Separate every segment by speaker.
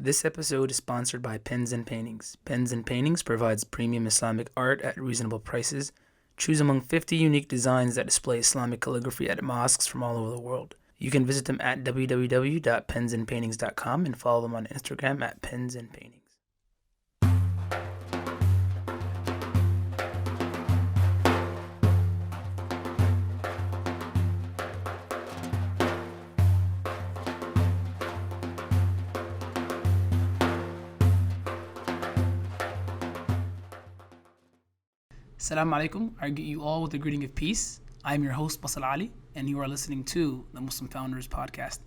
Speaker 1: This episode is sponsored by Pens and Paintings. Pens and Paintings provides premium Islamic art at reasonable prices. Choose among 50 unique designs that display Islamic calligraphy at mosques from all over the world. You can visit them at www.pensandpaintings.com and follow them on Instagram at Pens and Paintings. Assalamu alaikum. I greet you all with the greeting of peace. I'm your host, Basal Ali, and you are listening to the Muslim Founders Podcast.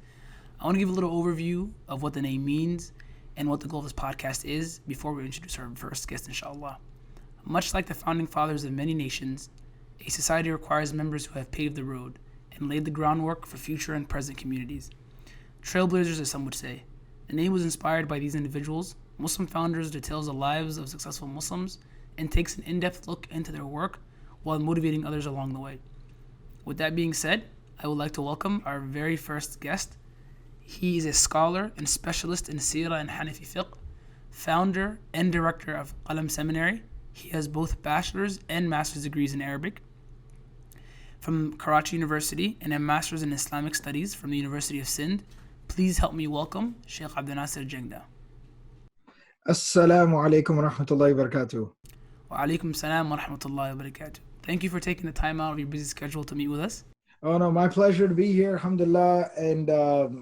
Speaker 1: I want to give a little overview of what the name means and what the goal of this podcast is before we introduce our first guest, inshallah. Much like the founding fathers of many nations, a society requires members who have paved the road and laid the groundwork for future and present communities. Trailblazers, as some would say. The name was inspired by these individuals. Muslim Founders details the lives of successful Muslims and takes an in-depth look into their work while motivating others along the way. With that being said, I would like to welcome our very first guest. He is a scholar and specialist in Sirah and Hanafi Fiqh, founder and director of Qalam Seminary. He has both bachelor's and master's degrees in Arabic from Karachi University and a master's in Islamic studies from the University of Sindh. Please help me welcome Shaykh AbdulNasir Jangda.
Speaker 2: Assalamu alaikum wa rahmatullahi wa barakatuh.
Speaker 1: Wa alaikum salam wa rahmatullahi wa barakatuh. Thank you for taking the time out of your busy schedule to meet with us.
Speaker 2: Oh no, my pleasure to be here, alhamdulillah. And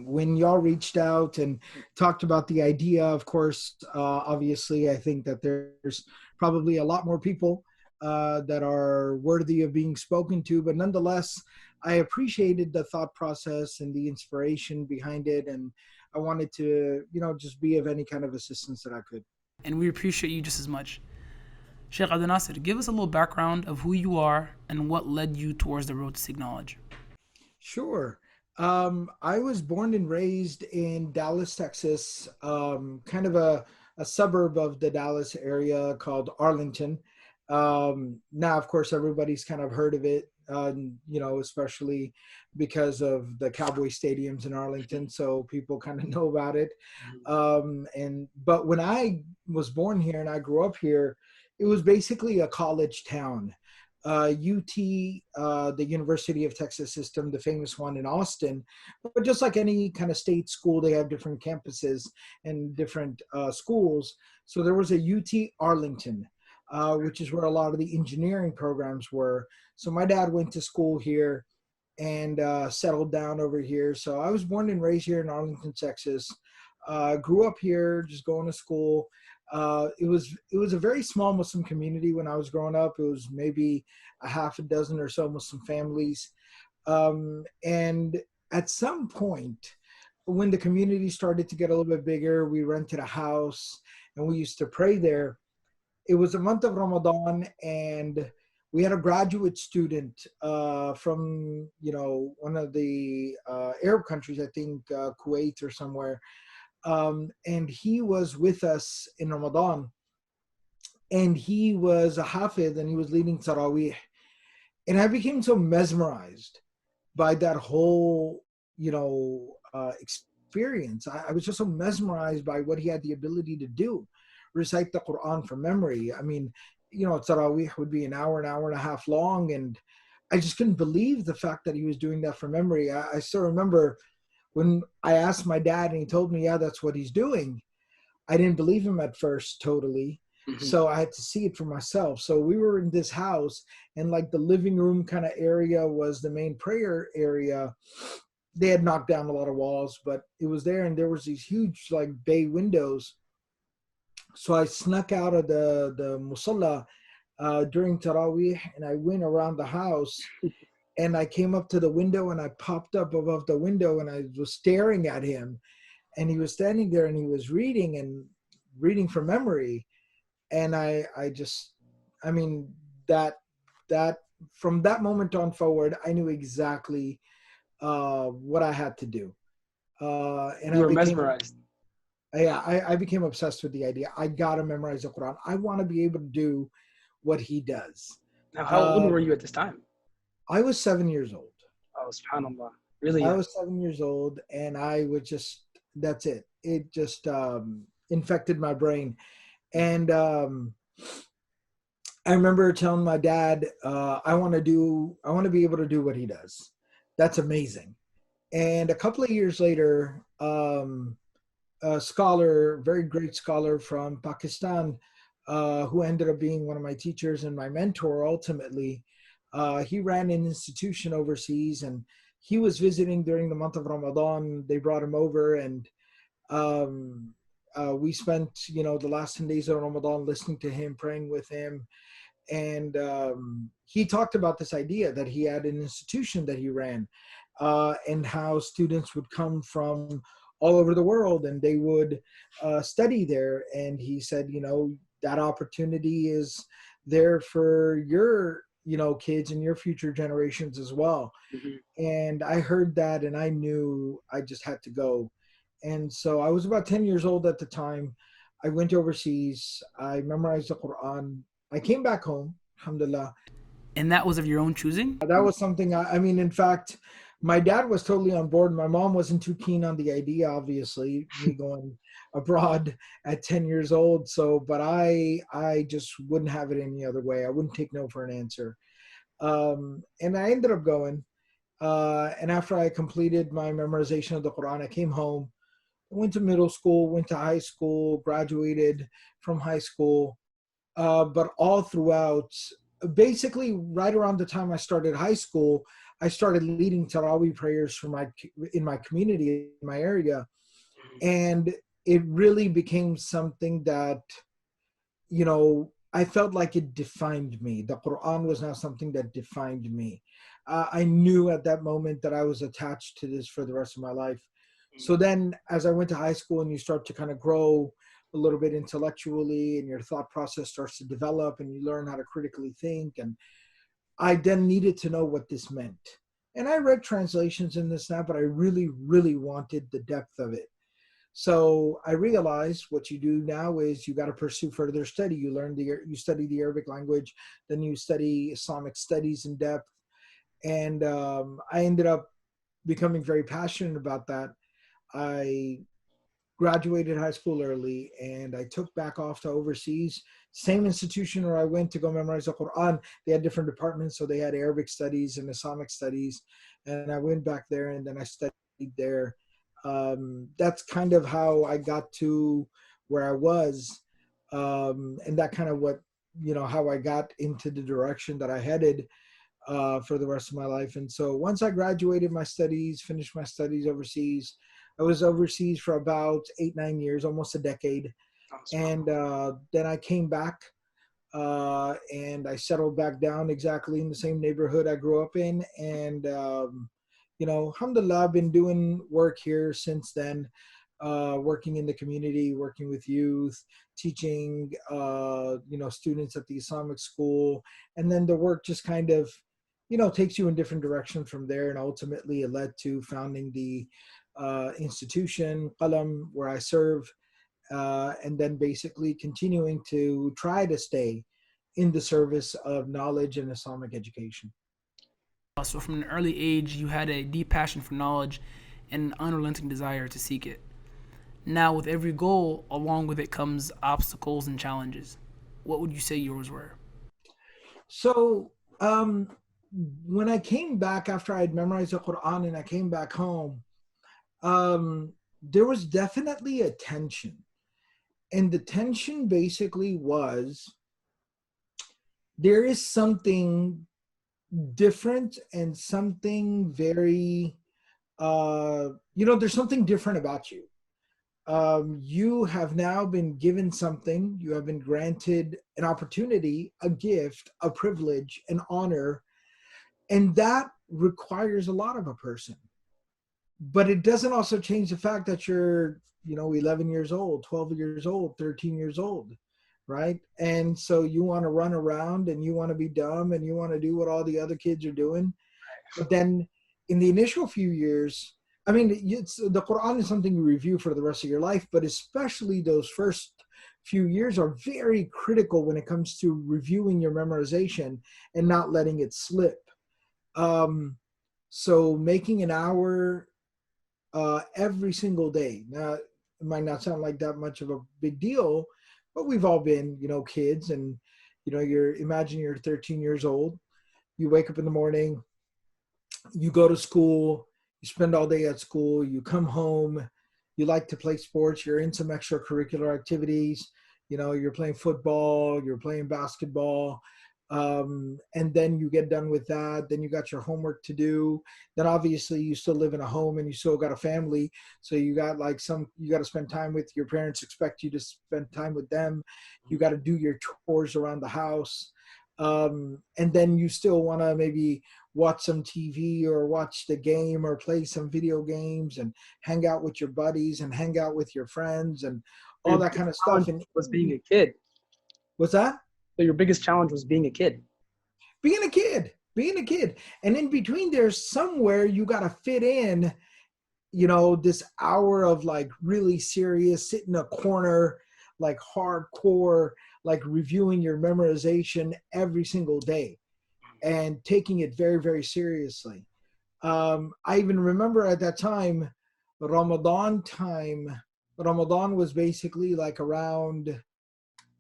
Speaker 2: when y'all reached out and talked about the idea, of course, obviously, I think that there's probably a lot more people that are worthy of being spoken to. But nonetheless, I appreciated the thought process and the inspiration behind it. And I wanted to, just be of any kind of assistance that I could.
Speaker 1: And we appreciate you just as much. Shaykh AbdulNasir, give us a little background of who you are and what led you towards the road to seek knowledge.
Speaker 2: Sure. I was born and raised in Dallas, Texas, kind of a suburb of the Dallas area called Arlington. Now, of course, everybody's kind of heard of it, especially because of the Cowboy stadiums in Arlington. So people kind of know about it. But when I was born here and I grew up here, it was basically a college town. UT, the University of Texas System, the famous one in Austin. But just like any kind of state school, they have different campuses and different schools. So there was a UT Arlington, which is where a lot of the engineering programs were. So my dad went to school here and settled down over here. So I was born and raised here in Arlington, Texas. Grew up here, just going to school. It was a very small Muslim community when I was growing up. It was maybe a half a dozen or so Muslim families. And at some point, when the community started to get a little bit bigger, we rented a house and we used to pray there. It was a month of Ramadan, and we had a graduate student from, one of the Arab countries, I think Kuwait or somewhere. And he was with us in Ramadan, and he was a hafiz and he was leading Taraweeh. And I became so mesmerized by that whole, experience. I was just so mesmerized by what he had the ability to do, recite the Quran from memory. I mean, Taraweeh would be an hour and a half long. And I just couldn't believe the fact that he was doing that from memory. I still remember when I asked my dad and he told me, yeah, that's what he's doing. I didn't believe him at first totally. Mm-hmm. So I had to see it for myself. So we were in this house, and like the living room kind of area was the main prayer area. They had knocked down a lot of walls, but it was there, and there was these huge like bay windows. So I snuck out of the musalla during Taraweeh, and I went around the house. And I came up to the window and I popped up above the window and I was staring at him, and he was standing there and he was reading from memory. And that from that moment on forward, I knew exactly what I had to do.
Speaker 1: And you were mesmerized.
Speaker 2: Yeah, I became obsessed with the idea. I got to memorize the Quran. I want to be able to do what he does.
Speaker 1: Now, how old were you at this time?
Speaker 2: I was 7 years old.
Speaker 1: Oh, subhanAllah. Really?
Speaker 2: I was 7 years old, and I would that's it. it just infected my brain. And I remember telling my dad, I want to be able to do what he does. That's amazing. And a couple of years later, a scholar, very great scholar from Pakistan, who ended up being one of my teachers and my mentor ultimately. He ran an institution overseas, and he was visiting during the month of Ramadan. They brought him over, and um, we spent, the last 10 days of Ramadan listening to him, praying with him. And he talked about this idea that he had an institution that he ran, and how students would come from all over the world and they would study there. And he said, that opportunity is there for your, kids and your future generations as well. And I heard that and I knew I just had to go. And so I was about 10 years old at the time. I went overseas. I memorized the Quran. I came back home, alhamdulillah.
Speaker 1: And that was of your own choosing?
Speaker 2: That was something, in fact, my dad was totally on board. My mom wasn't too keen on the idea, obviously, me going abroad at 10 years old. So, but I just wouldn't have it any other way. I wouldn't take no for an answer. And I ended up going. And after I completed my memorization of the Quran, I came home, went to middle school, went to high school, graduated from high school. But all throughout, basically right around the time I started high school, I started leading Tarawih prayers in my community, in my area. And it really became something that, I felt like it defined me. The Quran was now something that defined me. I knew at that moment that I was attached to this for the rest of my life. So then as I went to high school and you start to kind of grow a little bit intellectually and your thought process starts to develop and you learn how to critically think. And I then needed to know what this meant. And I read translations in this now, but I really, really wanted the depth of it. So I realized what you do now is you got to pursue further study. You study the Arabic language, then you study Islamic studies in depth. And I ended up becoming very passionate about that. I graduated high school early and I took back off to overseas. Same institution where I went to go memorize the Quran. They had different departments. So they had Arabic studies and Islamic studies. And I went back there and then I studied there. That's kind of how I got to where I was. And that kind of how I got into the direction that I headed for the rest of my life. And so once I graduated my studies, finished my studies overseas, I was overseas for about 8-9 years, almost a decade. And then I came back and I settled back down exactly in the same neighborhood I grew up in. And, alhamdulillah, I've been doing work here since then, working in the community, working with youth, teaching, students at the Islamic school. And then the work just kind of, takes you in different directions from there. And ultimately it led to founding the institution, Qalam, where I serve, and then basically continuing to try to stay in the service of knowledge and Islamic education.
Speaker 1: So from an early age, you had a deep passion for knowledge and an unrelenting desire to seek it. Now, with every goal, along with it comes obstacles and challenges. What would you say yours were?
Speaker 2: So, when I came back after I had memorized the Quran and I came back home, there was definitely a tension. And the tension basically was there is something different and something very, there's something different about you. You have now been given something, you have been granted an opportunity, a gift, a privilege, an honor, and that requires a lot of a person. But it doesn't also change the fact that you're, 11 years old, 12 years old, 13 years old, right? And so you want to run around and you want to be dumb and you want to do what all the other kids are doing. But then in the initial few years, the Quran is something you review for the rest of your life, but especially those first few years are very critical when it comes to reviewing your memorization and not letting it slip. So making an hour every single day. Now, It might not sound like that much of a big deal, but we've all been, kids, and imagine you're 13 years old. You wake up in the morning, you go to school, you spend all day at school, you come home, you like to play sports, you're in some extracurricular activities, you're playing football, you're playing basketball, and then you get done with that, then you got your homework to do, then obviously you still live in a home and you still got a family, so you got you got to spend time with your parents, expect you to spend time with them, you got to do your chores around the house, and then you still want to maybe watch some TV or watch the game or play some video games and hang out with your buddies and hang out with your friends and all that kind of stuff. And
Speaker 1: was being a kid.
Speaker 2: what's that?
Speaker 1: So your biggest challenge was being a kid.
Speaker 2: Being a kid. And in between there's somewhere you got to fit in, this hour of like really serious, sit in a corner, like hardcore, like reviewing your memorization every single day and taking it very, very seriously. I even remember at that time, Ramadan was basically like around,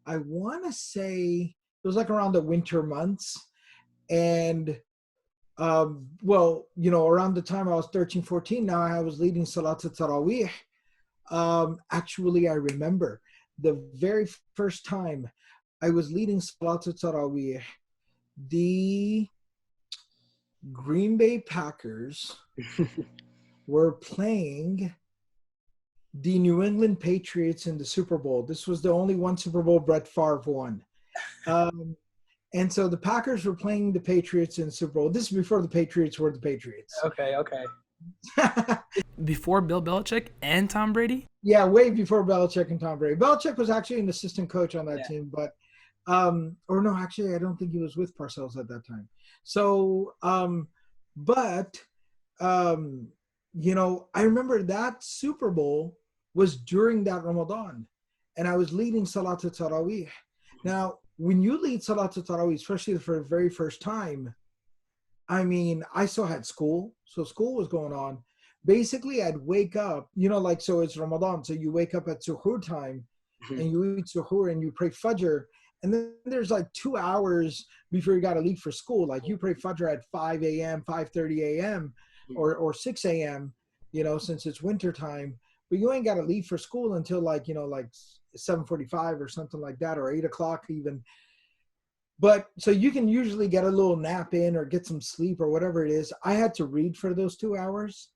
Speaker 2: I want to say it was like around the winter months. And around the time I was 13, 14, now I was leading Salat al-Taraweeh. Actually, I remember the very first time I was leading Salat al-Taraweeh, the Green Bay Packers were playing the New England Patriots in the Super Bowl. This was the only one Super Bowl Brett Favre won. And so the Packers were playing the Patriots in the Super Bowl. This is before the Patriots were the Patriots.
Speaker 1: Okay. Before Bill Belichick and Tom Brady?
Speaker 2: Yeah, way before Belichick and Tom Brady. Belichick was actually an assistant coach on that team, but or no, actually, I don't think he was with Parcells at that time. So, I remember that Super Bowl was during that Ramadan, and I was leading Salat al-Taraweeh. Now, when you lead Salat al-Taraweeh, especially for the very first time, I mean, I still had school, so school was going on. Basically, I'd wake up, so it's Ramadan, so you wake up at suhoor time, and you eat suhoor and you pray Fajr, and then there's like 2 hours before you got to leave for school. Like you pray Fajr at 5 a.m., 5:30 a.m., or 6 a.m., since it's winter time, but you ain't got to leave for school until like 7:45 or something like that, or 8 o'clock even. But so you can usually get a little nap in or get some sleep or whatever it is. I had to read for those 2 hours,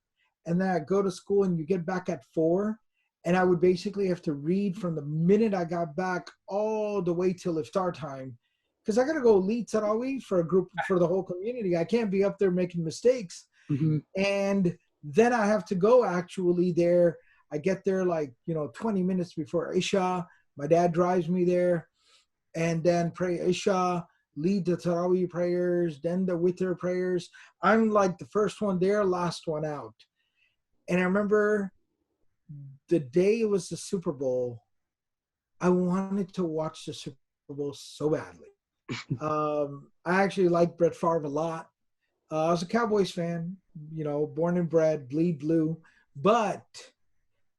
Speaker 2: and then I go to school and you get back at 4, and I would basically have to read from the minute I got back all the way till iftar time, because I got to go lead Tarawih for a group, for the whole community. I can't be up there making mistakes.
Speaker 1: Mm-hmm.
Speaker 2: And then I have to go actually there. I get there 20 minutes before Isha. My dad drives me there, and then pray Isha, lead the Tarawih prayers, then the Witr prayers. I'm like the first one there, last one out. And I remember the day it was the Super Bowl, I wanted to watch the Super Bowl so badly. I actually liked Brett Favre a lot. I was a Cowboys fan, born and bred, bleed blue, but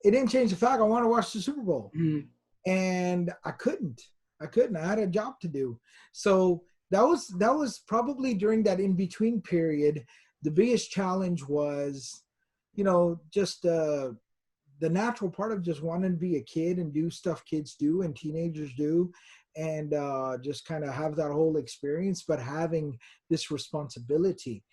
Speaker 2: it didn't change the fact I wanted to watch the Super Bowl.
Speaker 1: Mm-hmm.
Speaker 2: And I couldn't. I had a job to do. So that was probably during that in-between period. The biggest challenge was, just the natural part of just wanting to be a kid and do stuff kids do and teenagers do, and just kind of have that whole experience, but having this responsibility,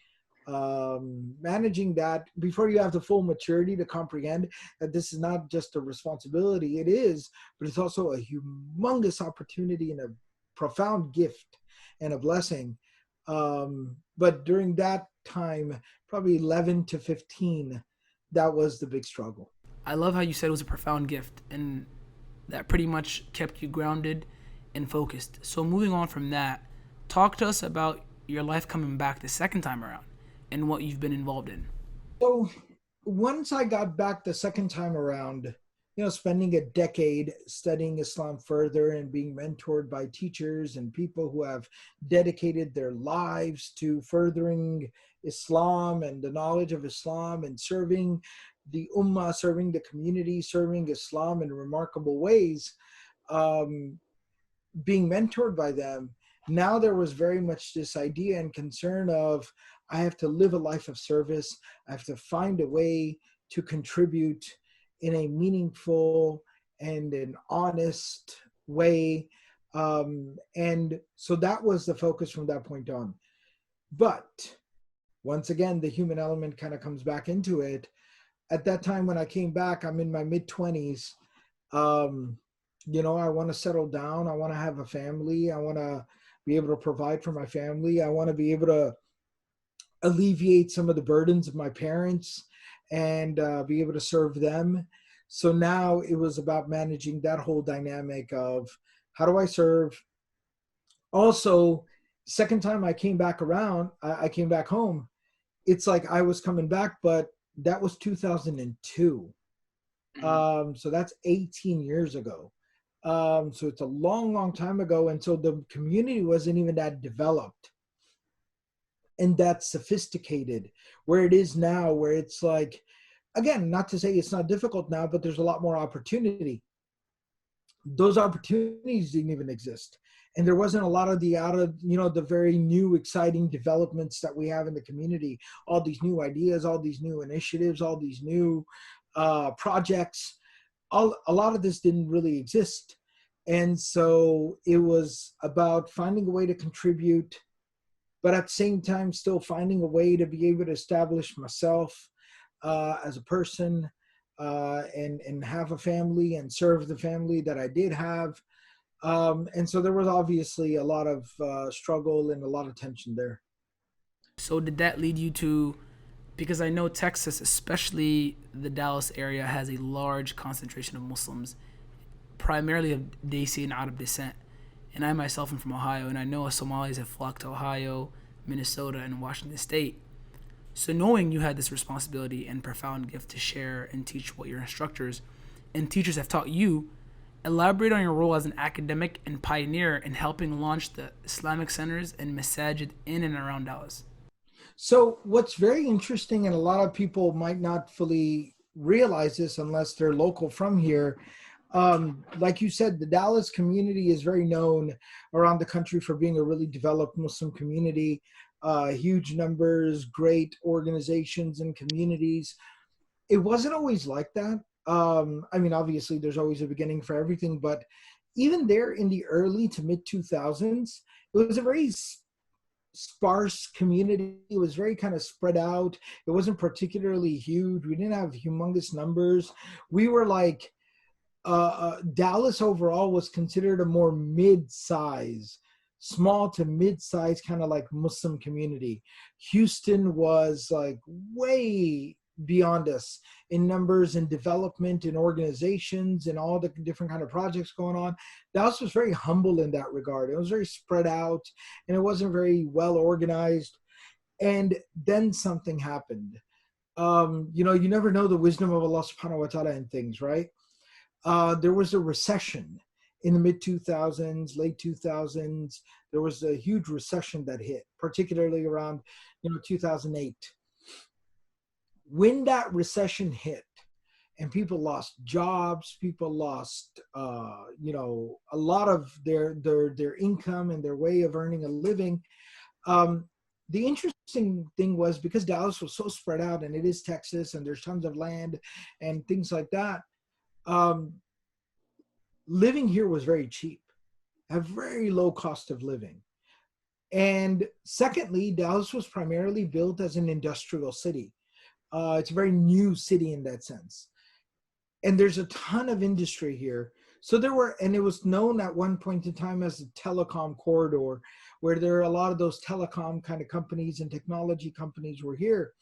Speaker 2: managing that before you have the full maturity to comprehend that this is not just a responsibility. It is, but it's also a humongous opportunity and a profound gift and a blessing. But during that time, probably 11 to 15, that was the big struggle.
Speaker 1: I love how you said it was a profound gift, and that pretty much kept you grounded and focused. So moving on from that, talk to us about your life coming back the second time around and what you've been involved in.
Speaker 2: So once I got back the second time around, spending a decade studying Islam further and being mentored by teachers and people who have dedicated their lives to furthering Islam and the knowledge of Islam and serving the ummah, serving the community, serving Islam in remarkable ways, um, being mentored by them. Now there was very much this idea and concern of, I have to live a life of service. I have to find a way to contribute in a meaningful and an honest way. And so that was the focus from that point on. But once again, the human element kind of comes back into it. At that time when I came back, I'm in my mid 20s. Um, I want to settle down. I want to have a family. I want to be able to provide for my family. I want to be able to alleviate some of the burdens of my parents and be able to serve them. So now it was about managing that whole dynamic of, how do I serve? Also, second time I came back around, I came back home. It's like I was coming back, but that was 2002. So that's 18 years ago. So it's a long, long time ago. And so the community wasn't even that developed and that sophisticated where it is now, where it's like, again, not to say it's not difficult now, but there's a lot more opportunity. Those opportunities didn't even exist. And there wasn't a lot of the very new, exciting developments that we have in the community, all these new ideas, all these new initiatives, all these new projects. A lot of this didn't really exist. And so it was about finding a way to contribute, but at the same time, still finding a way to be able to establish myself as a person and have a family and serve the family that I did have. And so there was obviously a lot of struggle and a lot of tension there.
Speaker 1: So did that lead you to, because I know Texas, especially the Dallas area, has a large concentration of Muslims, primarily of Desi and Arab descent. And I myself am from Ohio, and I know Somalis have flocked to Ohio, Minnesota, and Washington State. So knowing you had this responsibility and profound gift to share and teach what your instructors and teachers have taught you, elaborate on your role as an academic and pioneer in helping launch the Islamic centers and masajid in and around Dallas.
Speaker 2: So what's very interesting, and a lot of people might not fully realize this unless they're local from here, like you said, the Dallas community is very known around the country for being a really developed Muslim community, huge numbers, great organizations and communities. It wasn't always like that. Obviously, there's always a beginning for everything, but even there in the early to mid 2000s, it was a very sparse community. It was very kind of spread out. It wasn't particularly huge. We didn't have humongous numbers. We were like, Dallas overall was considered a more mid-size, small to mid-size kind of like Muslim community. Houston was like way beyond us in numbers and development and organizations and all the different kind of projects going on. Dallas was very humble in that regard. It was very spread out and it wasn't very well organized. And then something happened. You never know the wisdom of Allah subhanahu wa ta'ala in things, right? There was a recession in the mid 2000s, late 2000s. There was a huge recession that hit, particularly around 2008. When that recession hit and people lost jobs, people lost a lot of their income and their way of earning a living. The interesting thing was, because Dallas was so spread out, and it is Texas and there's tons of land and things like that, living here was very cheap, a very low cost of living. And secondly, Dallas was primarily built as an industrial city. It's a very new city in that sense. And there's a ton of industry here. So and it was known at one point in time as the telecom corridor, where there are a lot of those telecom kind of companies and technology companies were here.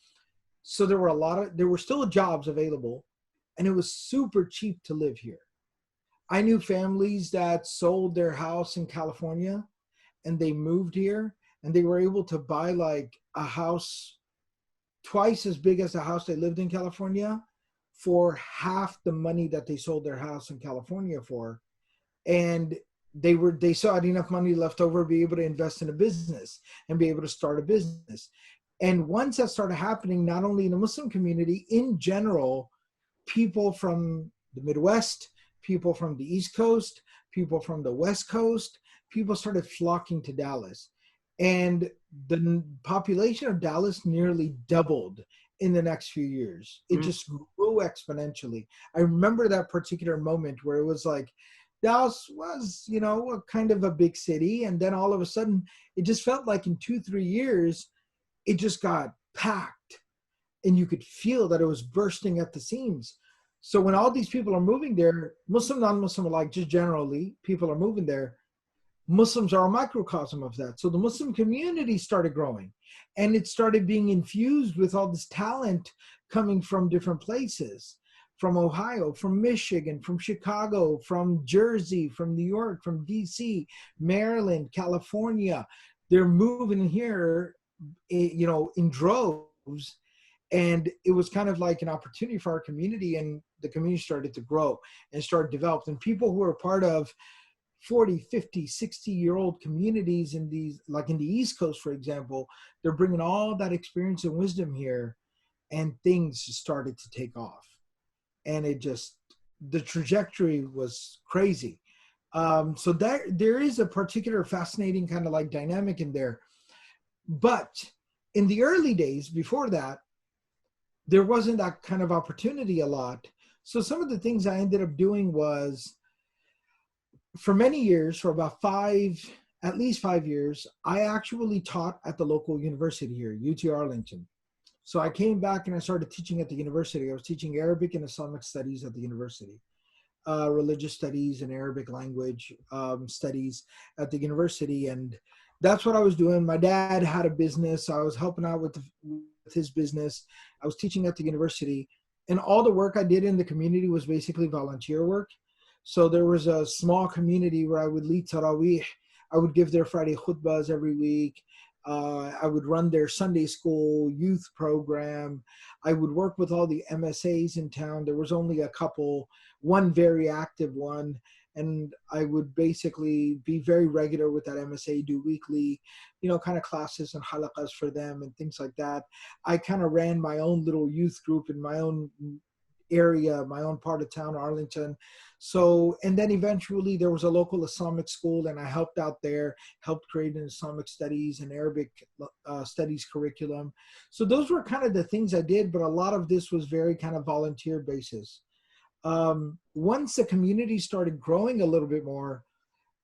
Speaker 2: So there were still jobs available, and it was super cheap to live here. I knew families that sold their house in California and they moved here, and they were able to buy like a house twice as big as the house they lived in California for half the money that they sold their house in California for. And they saw had enough money left over to be able to invest in a business and be able to start a business. And once that started happening, not only in the Muslim community, in general, people from the Midwest, people from the East Coast, people from the West Coast, people started flocking to Dallas. And the population of Dallas nearly doubled in the next few years. It just grew exponentially. I remember that particular moment where it was like, Dallas was, a kind of a big city. And then all of a sudden, it just felt like in 2-3 years, it just got packed. And you could feel that it was bursting at the seams. So when all these people are moving there, Muslim, non-Muslim alike, just generally, people are moving there. Muslims are a microcosm of that. So the Muslim community started growing, and it started being infused with all this talent coming from different places, from Ohio, from Michigan, from Chicago, from Jersey, from New York, from DC, Maryland, California. They're moving here, in droves. And it was kind of like an opportunity for our community, and the community started to grow and start developed. And people who are part of 40, 50, 60-year-old communities in these, like in the East Coast, for example, they're bringing all that experience and wisdom here, and things started to take off. And the trajectory was crazy. So there is a particular fascinating kind of like dynamic in there. But in the early days before that, there wasn't that kind of opportunity a lot. So some of the things I ended up doing was, for many years, for about at least 5 years, I actually taught at the local university here, UT Arlington. So I came back and I started teaching at the university. I was teaching Arabic and Islamic studies at the university, religious studies and Arabic language studies at the university. And that's what I was doing. My dad had a business. I was helping out with his business. I was teaching at the university. And all the work I did in the community was basically volunteer work. So there was a small community where I would lead Taraweeh. I would give their Friday khutbahs every week. I would run their Sunday school youth program. I would work with all the MSAs in town. There was only a couple, one very active one. And I would basically be very regular with that MSA, do weekly, kind of classes and halaqas for them and things like that. I kind of ran my own little youth group in my own area, my own part of town, Arlington. So, and then eventually there was a local Islamic school, and I helped out there, helped create an Islamic studies and Arabic studies curriculum. So those were kind of the things I did, but a lot of this was very kind of volunteer basis. Once the community started growing a little bit more,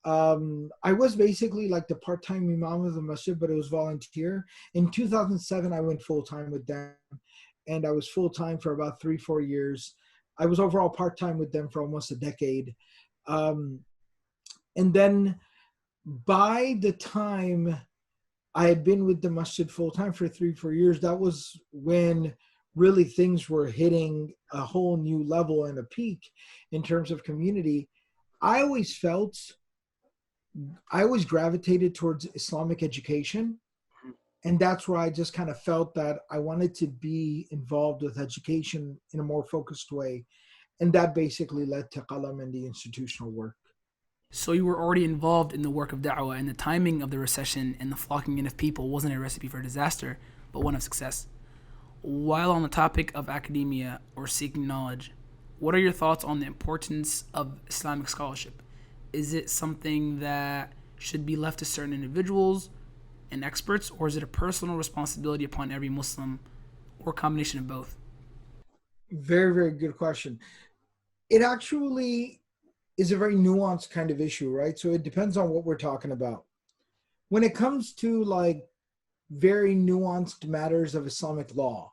Speaker 2: I was basically like the part-time imam of the masjid, but it was volunteer. In 2007, I went full-time with them, and I was full-time for about 3-4 years. I was overall part-time with them for almost a decade. And then by the time I had been with the masjid full-time for 3-4 years, that was when really things were hitting a whole new level and a peak in terms of community. I always gravitated towards Islamic education. And that's where I just kind of felt that I wanted to be involved with education in a more focused way. And that basically led to Qalam and the institutional work.
Speaker 1: So you were already involved in the work of da'wah, and the timing of the recession and the flocking in of people wasn't a recipe for disaster, but one of success. While on the topic of academia or seeking knowledge, what are your thoughts on the importance of Islamic scholarship? Is it something that should be left to certain individuals and experts, or is it a personal responsibility upon every Muslim, or a combination of both?
Speaker 2: Very, very good question. It actually is a very nuanced kind of issue, right? So it depends on what we're talking about. When it comes to like very nuanced matters of Islamic law,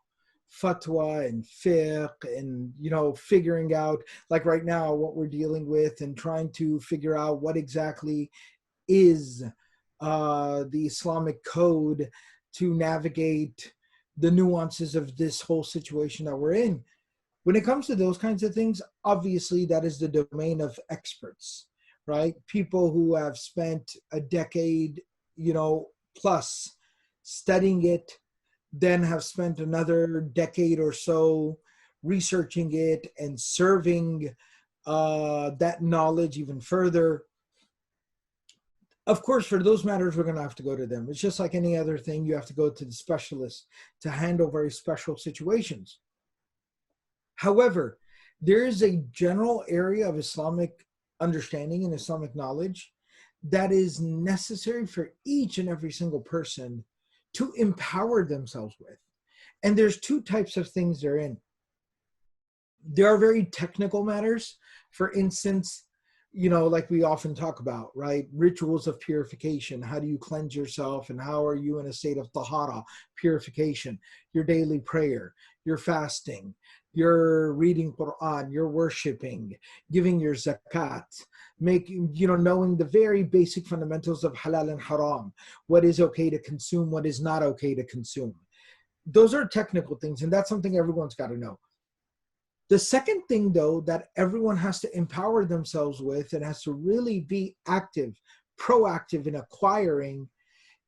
Speaker 2: fatwa and fiqh, and figuring out, like right now, what we're dealing with and trying to figure out what exactly is the Islamic code to navigate the nuances of this whole situation that we're in. When it comes to those kinds of things, obviously that is the domain of experts, right? People who have spent a decade, plus studying it, then have spent another decade or so researching it and serving that knowledge even further. Of course, for those matters, we're going to have to go to them. It's just like any other thing. You have to go to the specialist to handle very special situations. However, there is a general area of Islamic understanding and Islamic knowledge that is necessary for each and every single person to empower themselves with. And there's two types of things they're in. There are very technical matters. For instance, like we often talk about, right? Rituals of purification. How do you cleanse yourself, and how are you in a state of tahara, purification? Your daily prayer, your fasting, your reading Quran, your worshiping, giving your zakat, knowing the very basic fundamentals of halal and haram, what is okay to consume, what is not okay to consume. Those are technical things, and that's something everyone's got to know. The second thing, though, that everyone has to empower themselves with and has to really be active, proactive in acquiring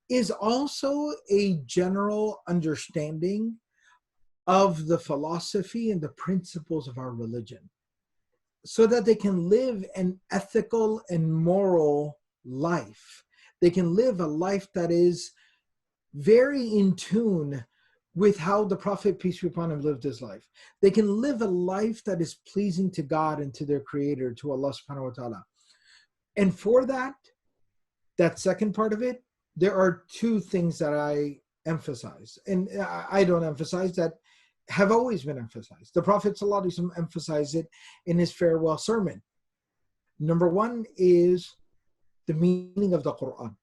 Speaker 2: is also a general understanding of the philosophy and the principles of our religion, so that they can live an ethical and moral life. They can live a life that is very in tune with how the Prophet, peace be upon him, lived his life. They can live a life that is pleasing to God and to their Creator, to Allah subhanahu wa ta'ala. And for that second part of it, there are two things that I emphasize. And I don't emphasize, that have always been emphasized. The Prophet sallallahu alaihi wasallam emphasized it in his farewell sermon. Number one is the meaning of the Quran.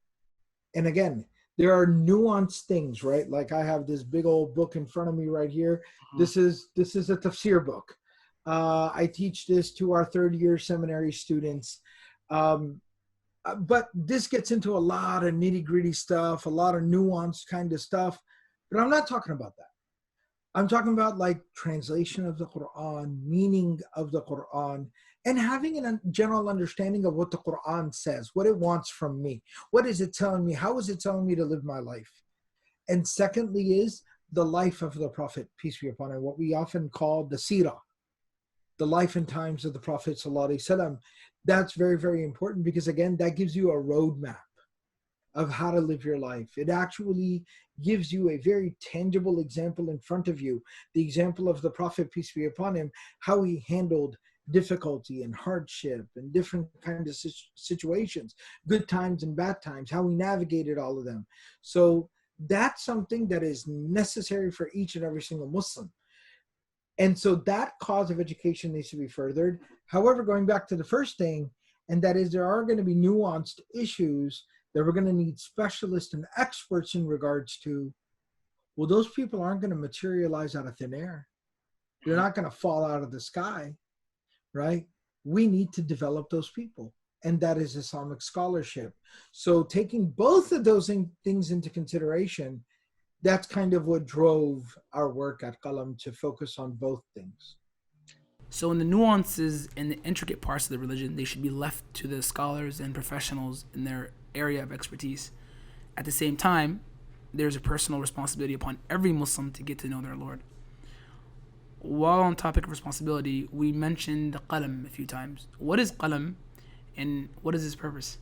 Speaker 2: And again, there are nuanced things, right? Like I have this big old book in front of me right here. This is a tafsir book. I teach this to our third year seminary students. But this gets into a lot of nitty gritty stuff, a lot of nuanced kind of stuff. But I'm not talking about that. I'm talking about like translation of the Quran, meaning of the Quran, and having a general understanding of what the Quran says, what it wants from me. What is it telling me? How is it telling me to live my life? And secondly is the life of the Prophet, peace be upon him, what we often call the Sirah, the life and times of the Prophet sallallahu alaihi wasallam. That's very, very important, because again, that gives you a roadmap of how to live your life. It actually gives you a very tangible example in front of you, the example of the Prophet, peace be upon him, how he handled difficulty and hardship and different kinds of situations, good times and bad times, how we navigated all of them. So that's something that is necessary for each and every single Muslim. And so that cause of education needs to be furthered. However, going back to the first thing, and that is there are going to be nuanced issues that we're going to need specialists and experts in regards to. Well, those people aren't going to materialize out of thin air. They're not going to fall out of the sky. Right? We need to develop those people, and that is Islamic scholarship. So taking both of those things into consideration, that's kind of what drove our work at Qalam to focus on both things.
Speaker 1: So in the nuances and the intricate parts of the religion, they should be left to the scholars and professionals in their area of expertise. At the same time, there's a personal responsibility upon every Muslim to get to know their Lord. While on topic of responsibility, we mentioned Qalam a few times. What is Qalam, and what is its purpose?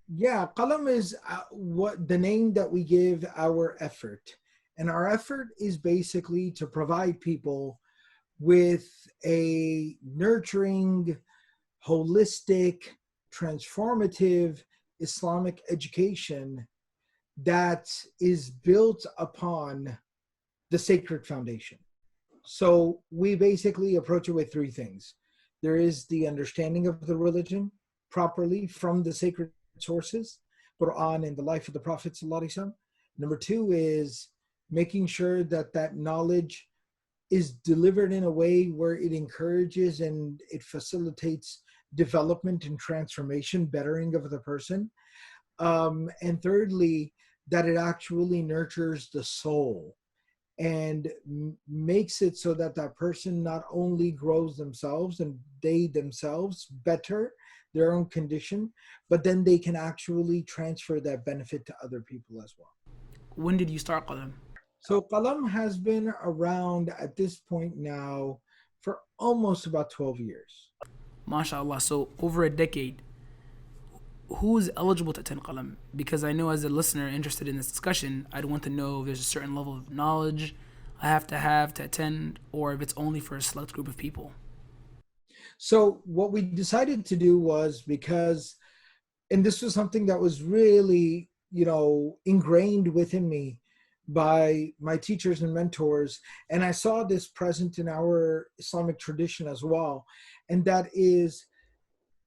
Speaker 2: Yeah, Qalam is what the name that we give our effort. And our effort is basically to provide people with a nurturing, holistic, transformative Islamic education that is built upon the sacred foundation. So we basically approach it with three things. There is the understanding of the religion properly from the sacred sources, Quran and the life of the Prophet sallallahu alaihi wasallam. Number two is making sure that that knowledge is delivered in a way where it encourages and it facilitates development and transformation, bettering of the person. And thirdly, that it actually nurtures the soul and makes it so that that person not only grows themselves and they themselves better their own condition, but then they can actually transfer that benefit to other people as well.
Speaker 1: When did you start Qalam?
Speaker 2: So Qalam has been around at this point now for almost about 12 years.
Speaker 1: MashaAllah. So over a decade. who is eligible to attend Qalam? Because I know as a listener interested in this discussion, I'd want to know if there's a certain level of knowledge I have to attend, or if it's only for a select group of people.
Speaker 2: So what we decided to do was, because, and this was something that was really, ingrained within me by my teachers and mentors, and I saw this present in our Islamic tradition as well, and that is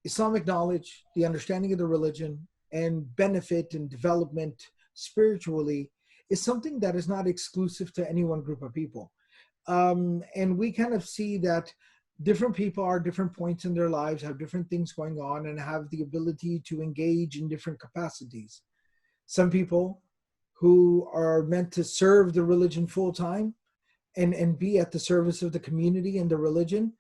Speaker 2: Islamic knowledge, the understanding of the religion, and benefit and development spiritually is something that is not exclusive to any one group of people. And we kind of see that different people are different points in their lives, have different things going on, and have the ability to engage in different capacities. Some people who are meant to serve the religion full time and be at the service of the community and the religion,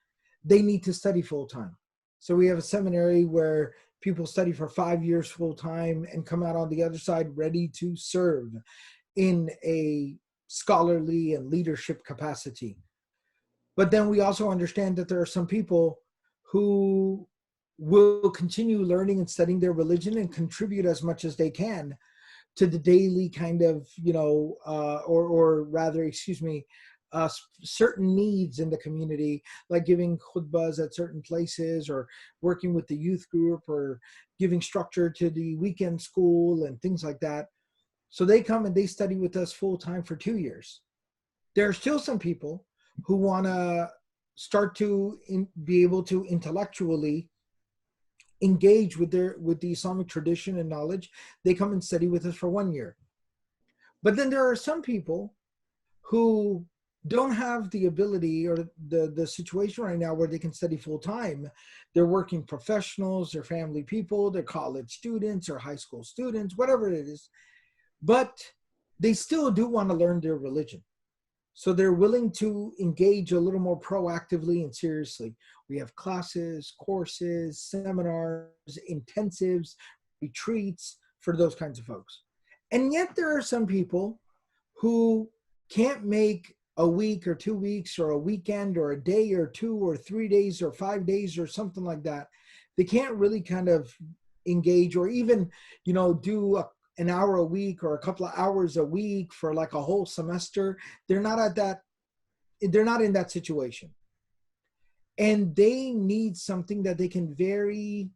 Speaker 2: they need to study full time. So we have a seminary where people study for 5 years full time and come out on the other side ready to serve in a scholarly and leadership capacity. But then we also understand that there are some people who will continue learning and studying their religion and contribute as much as they can to the daily kind of, or rather, certain needs in the community, like giving khutbahs at certain places, or working with the youth group, or giving structure to the weekend school and things like that. So they come and they study with us full time for 2 years. There are still some people who want to start to be able to intellectually engage with the Islamic tradition and knowledge. They come and study with us for 1 year. But then there are some people who don't have the ability or the situation right now where they can study full time. They're working professionals, they're family people, they're college students or high school students, whatever it is. But they still do want to learn their religion. So they're willing to engage a little more proactively and seriously. We have classes, courses, seminars, intensives, retreats for those kinds of folks. And yet there are some people who can't make a week or 2 weeks or a weekend or a day or 2 or 3 days or 5 days or something like that. They can't really kind of engage or even, do an hour a week or a couple of hours a week for like a whole semester. They're not in that situation. And they need something that they can very,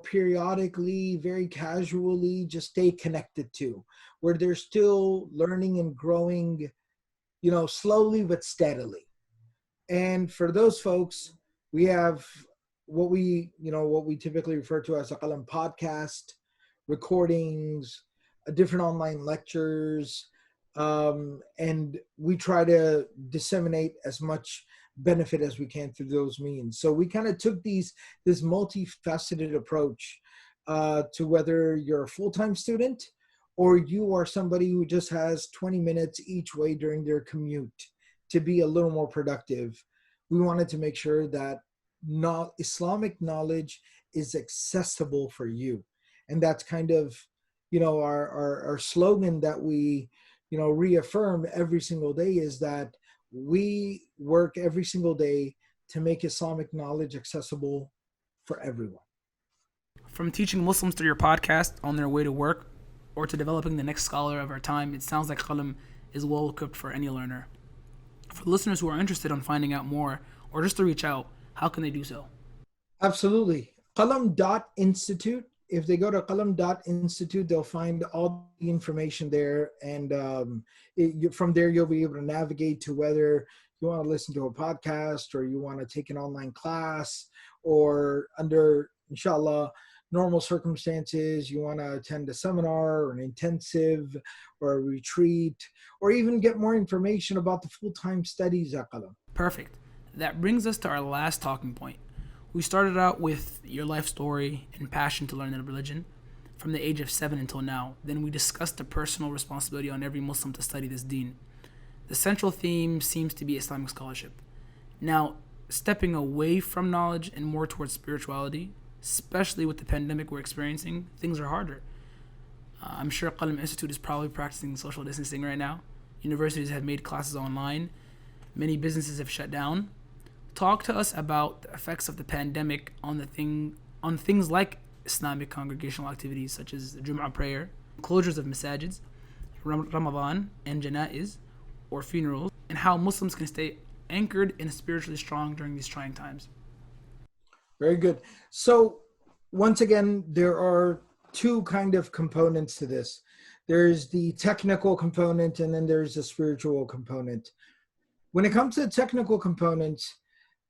Speaker 2: periodically, very casually just stay connected to, where they're still learning and growing, slowly but steadily. And for those folks, we have what we typically refer to as a Qalam podcast, recordings, different online lectures, and we try to disseminate as much benefit as we can through those means. So we kind of took this multifaceted approach to whether you're a full-time student or you are somebody who just has 20 minutes each way during their commute to be a little more productive. We wanted to make sure that Islamic knowledge is accessible for you. And that's kind of, our slogan that we, reaffirm every single day, is that we work every single day to make Islamic knowledge accessible for everyone.
Speaker 1: From teaching Muslims through your podcast on their way to work or to developing the next scholar of our time, it sounds like Qalam is well equipped for any learner. For listeners who are interested in finding out more or just to reach out, how can they do so?
Speaker 2: Absolutely. Qalam.institute. If they go to qalam.institute, they'll find all the information there. And from there, you'll be able to navigate to whether you want to listen to a podcast or you want to take an online class, or under, inshallah, normal circumstances, you want to attend a seminar or an intensive or a retreat, or even get more information about the full-time studies at Qalam.
Speaker 1: Perfect. That brings us to our last talking point. We started out with your life story and passion to learn the religion from the age of 7 until now. Then we discussed the personal responsibility on every Muslim to study this deen. The central theme seems to be Islamic scholarship. Now, stepping away from knowledge and more towards spirituality, especially with the pandemic we're experiencing, things are harder. I'm sure Qalam Institute is probably practicing social distancing right now. Universities have made classes online. Many businesses have shut down. Talk to us about the effects of the pandemic on things like Islamic congregational activities such as Jum'ah prayer, closures of masajids, Ramadan, and janaiz, or funerals, and how Muslims can stay anchored and spiritually strong during these trying times.
Speaker 2: Very good. So once again, there are two kind of components to this. There's the technical component, and then there's the spiritual component. When it comes to the technical components,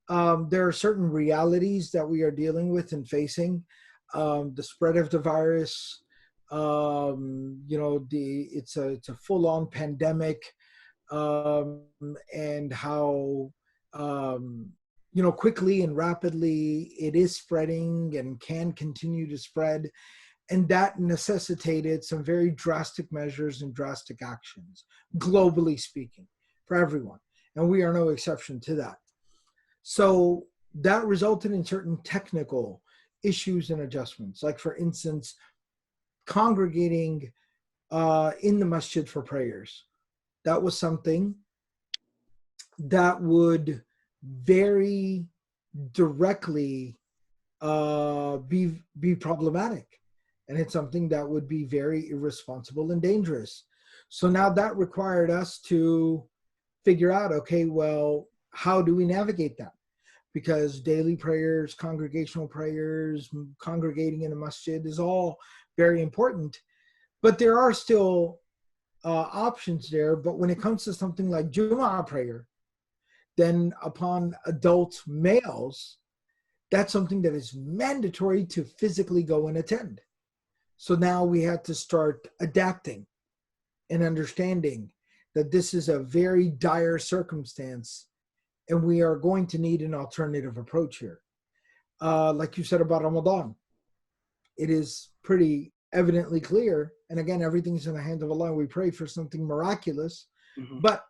Speaker 2: there are certain realities that we are dealing with and facing. The spread of the virus, it's a full-on pandemic, and how quickly and rapidly it is spreading and can continue to spread. And that necessitated some very drastic measures and drastic actions, globally speaking, for everyone. And we are no exception to that. So that resulted in certain technical issues and adjustments. Like, for instance, congregating in the masjid for prayers. That was something that would very directly be problematic. And it's something that would be very irresponsible and dangerous. So now that required us to figure out, okay, well, how do we navigate that? Because daily prayers, congregational prayers, congregating in a masjid is all very important. But there are still options there. But when it comes to something like Jumu'ah prayer, then upon adult males, that's something that is mandatory to physically go and attend. So now we had to start adapting and understanding that this is a very dire circumstance, and we are going to need an alternative approach here. Like you said about Ramadan, it is pretty evidently clear. And again, everything's in the hands of Allah. We pray for something miraculous. Mm-hmm. But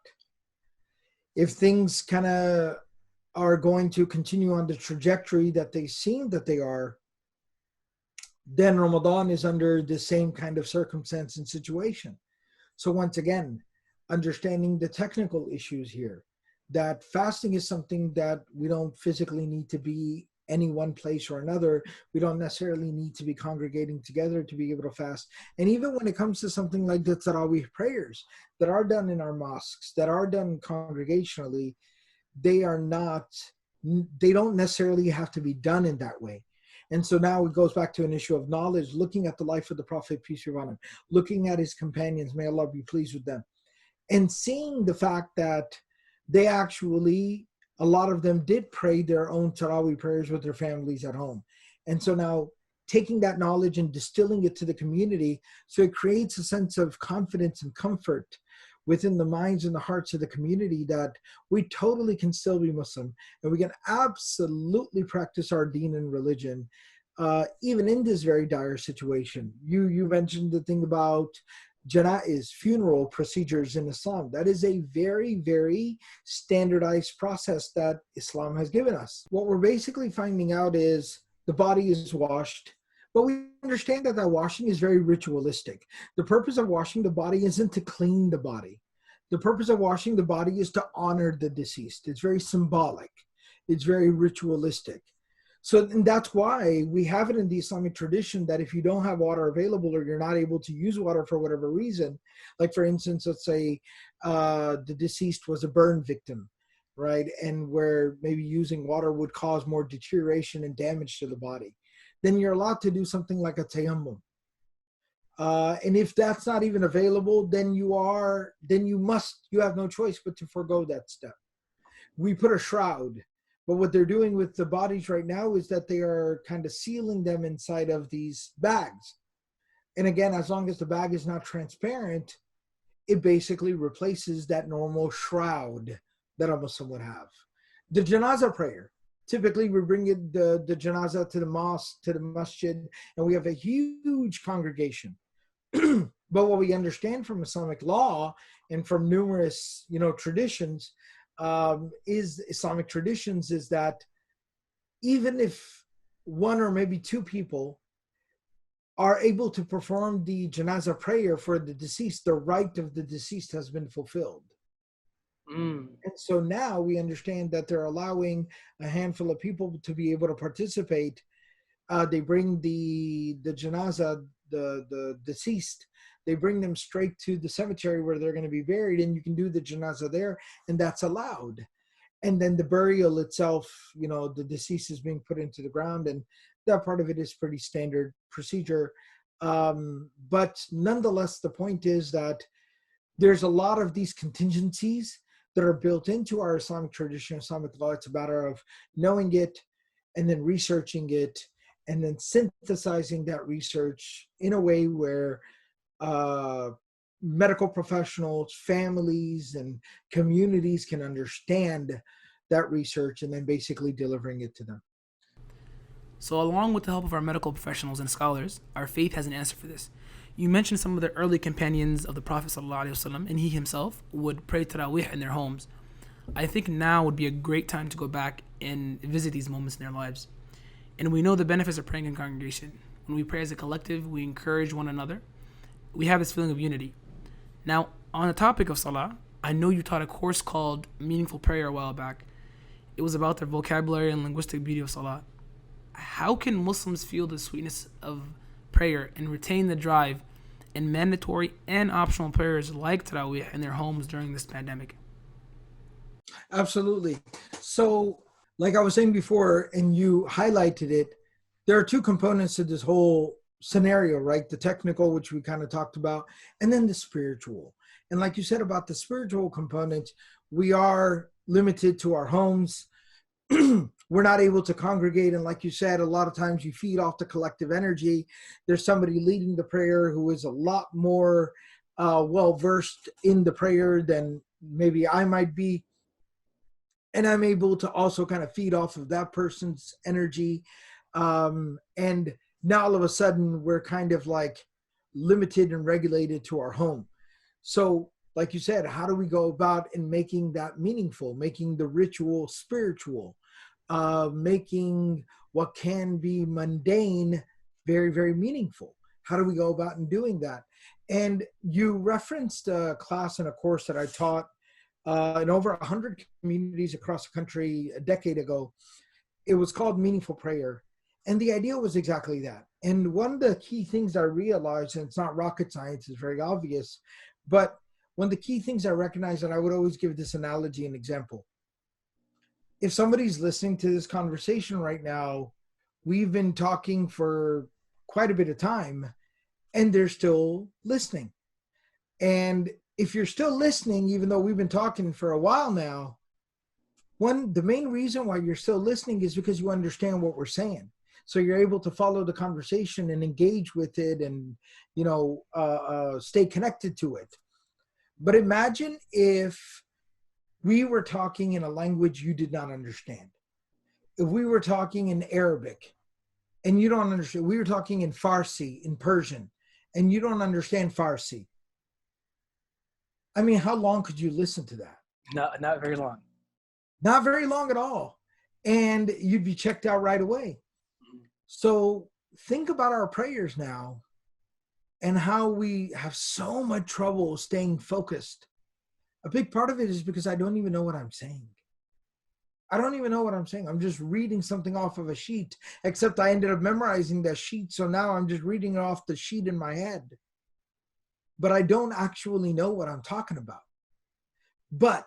Speaker 2: if things kind of are going to continue on the trajectory that they seem that they are, then Ramadan is under the same kind of circumstance and situation. So once again, understanding the technical issues here, that fasting is something that we don't physically need to be any one place or another. We don't necessarily need to be congregating together to be able to fast. And even when it comes to something like the Tarawih prayers that are done in our mosques, that are done congregationally, they don't necessarily have to be done in that way. And so now it goes back to an issue of knowledge, looking at the life of the Prophet, peace be upon him, looking at his companions, may Allah be pleased with them, and seeing the fact that they actually, a lot of them did pray their own Tarawih prayers with their families at home. And so now taking that knowledge and distilling it to the community, so it creates a sense of confidence and comfort within the minds and the hearts of the community that we totally can still be Muslim, and we can absolutely practice our deen and religion, even in this very dire situation. You mentioned the thing about janaiz, funeral procedures in Islam. That is a very, very standardized process that Islam has given us. What we're basically finding out is the body is washed, but we understand that washing is very ritualistic. The purpose of washing the body isn't to clean the body. The purpose of washing the body is to honor the deceased. It's very symbolic. It's very ritualistic. So, and that's why we have it in the Islamic tradition that if you don't have water available, or you're not able to use water for whatever reason, like for instance, let's say the deceased was a burn victim, right? And where maybe using water would cause more deterioration and damage to the body, then you're allowed to do something like a tayammum. And if that's not even available, then you have no choice but to forego that step. We put a shroud. But what they're doing with the bodies right now is that they are kind of sealing them inside of these bags. And again, as long as the bag is not transparent, it basically replaces that normal shroud that a Muslim would have. The janazah prayer. Typically, we bring the janazah to the mosque, to the masjid, and we have a huge congregation. But what we understand from Islamic law and from numerous, traditions, Islamic traditions, is that even if one or maybe two people are able to perform the janazah prayer for the deceased, the right of the deceased has been fulfilled. And so now we understand that they're allowing a handful of people to be able to participate, they bring the janaza, the deceased, they bring them straight to the cemetery where they're going to be buried, and you can do the janaza there, and that's allowed. And then the burial itself, the deceased is being put into the ground, and that part of it is pretty standard procedure. But nonetheless, the point is that there's a lot of these contingencies that are built into our Islamic tradition, Islamic law. It's a matter of knowing it and then researching it and then synthesizing that research in a way where medical professionals, families, and communities can understand that research and then basically delivering it to them.
Speaker 1: So, along with the help of our medical professionals and scholars, our faith has an answer for this. You mentioned some of the early companions of the Prophet ﷺ, and he himself would pray Taraweeh in their homes. I think now would be a great time to go back and visit these moments in their lives. And we know the benefits of praying in congregation. When we pray as a collective, we encourage one another. We have this feeling of unity. Now, on the topic of Salah, I know you taught a course called Meaningful Prayer a while back. It was about the vocabulary and linguistic beauty of Salah. How can Muslims feel the sweetness of prayer and retain the drive in mandatory and optional prayers like Taraweeh in their homes during this pandemic?
Speaker 2: Absolutely. So, like I was saying before, and you highlighted it, there are two components to this whole scenario, right? The technical, which we kind of talked about, and then the spiritual. And like you said about the spiritual component, we are limited to our homes. We're not able to congregate. And like you said, a lot of times you feed off the collective energy. There's somebody leading the prayer who is a lot more well-versed in the prayer than maybe I might be. And I'm able to also kind of feed off of that person's energy. And now all of a sudden we're kind of like limited and regulated to our home. So like you said, how do we go about in making that meaningful, making the ritual spiritual, making what can be mundane very, very meaningful? How do we go about in doing that? And you referenced a class and a course that I taught in over 100 communities across the country a decade ago. It was called Meaningful Prayer. And the idea was exactly that. And one of the key things I realized, and it's not rocket science, it's very obvious, but one of the key things I recognize, and I would always give this analogy and example. If somebody's listening to this conversation right now, we've been talking for quite a bit of time, and they're still listening. And if you're still listening, even though we've been talking for a while now, the main reason why you're still listening is because you understand what we're saying. So you're able to follow the conversation and engage with it and, stay connected to it. But imagine if we were talking in a language you did not understand. If we were talking in Arabic and you don't understand, we were talking in Farsi, in Persian, and you don't understand Farsi. I mean, how long could you listen to that?
Speaker 1: Not very long.
Speaker 2: Not very long at all. And you'd be checked out right away. So think about our prayers now and how we have so much trouble staying focused. A big part of it is because I don't even know what I'm saying. I don't even know what I'm saying. I'm just reading something off of a sheet, except I ended up memorizing that sheet. So now I'm just reading it off the sheet in my head. But I don't actually know what I'm talking about. But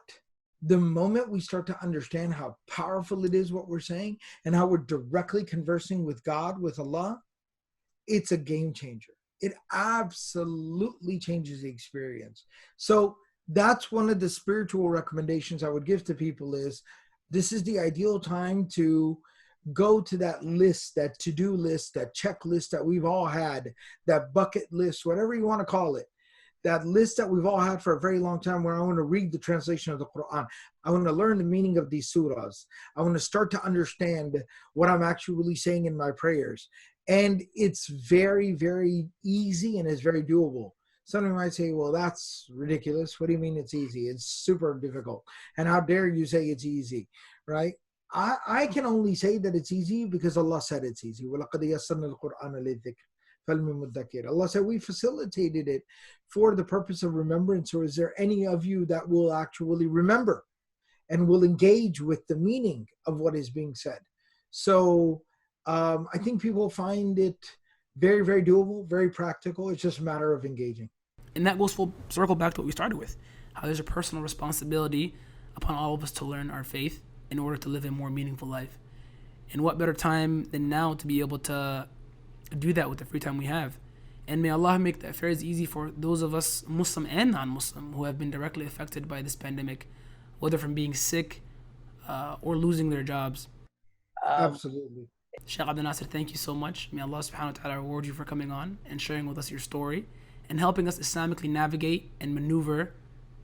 Speaker 2: the moment we start to understand how powerful it is what we're saying and how we're directly conversing with God, with Allah, it's a game changer. It absolutely changes the experience. So that's one of the spiritual recommendations I would give to people is this is the ideal time to go to that list, that to-do list, that checklist that we've all had, that bucket list, whatever you want to call it. That list that we've all had for a very long time where I want to read the translation of the Quran. I want to learn the meaning of these surahs. I want to start to understand what I'm actually saying in my prayers. And it's very, very easy and it's very doable. Somebody might say, well, that's ridiculous. What do you mean it's easy? It's super difficult. And how dare you say it's easy, right? I can only say that it's easy because Allah said it's easy. وَلَقَدْ يَسَّرْنَا الْقُرْآنَ لِلذِّكْرِ. Allah said we facilitated it for the purpose of remembrance. Or is there any of you that will actually remember and will engage with the meaning of what is being said? So I think people find it very, very doable, very practical. It's just a matter of engaging.
Speaker 1: And that goes full circle back to what we started with, how there's a personal responsibility upon all of us to learn our faith in order to live a more meaningful life. And what better time than now to be able to do that with the free time we have. And may Allah make the affairs easy for those of us, Muslim and non-Muslim, who have been directly affected by this pandemic, whether from being sick or losing their jobs.
Speaker 2: Absolutely.
Speaker 1: Shaykh AbdulNasir, thank you so much. May Allah subhanahu wa ta'ala reward you for coming on and sharing with us your story and helping us Islamically navigate and maneuver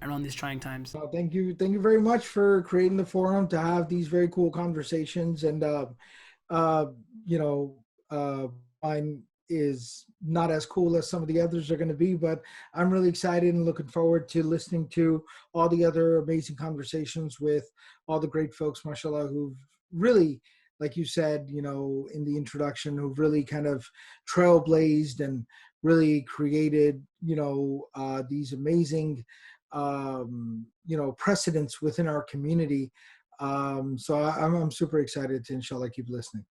Speaker 1: around these trying times.
Speaker 2: Thank you. Thank you very much for creating the forum to have these very cool conversations. And, you know, mine is not as cool as some of the others are going to be, but I'm really excited and looking forward to listening to all the other amazing conversations with all the great folks, mashallah, who've really, like you said, you know, in the introduction, who've really kind of trailblazed and really created, you know, these amazing, you know, precedents within our community. So I'm super excited to, inshallah, keep listening.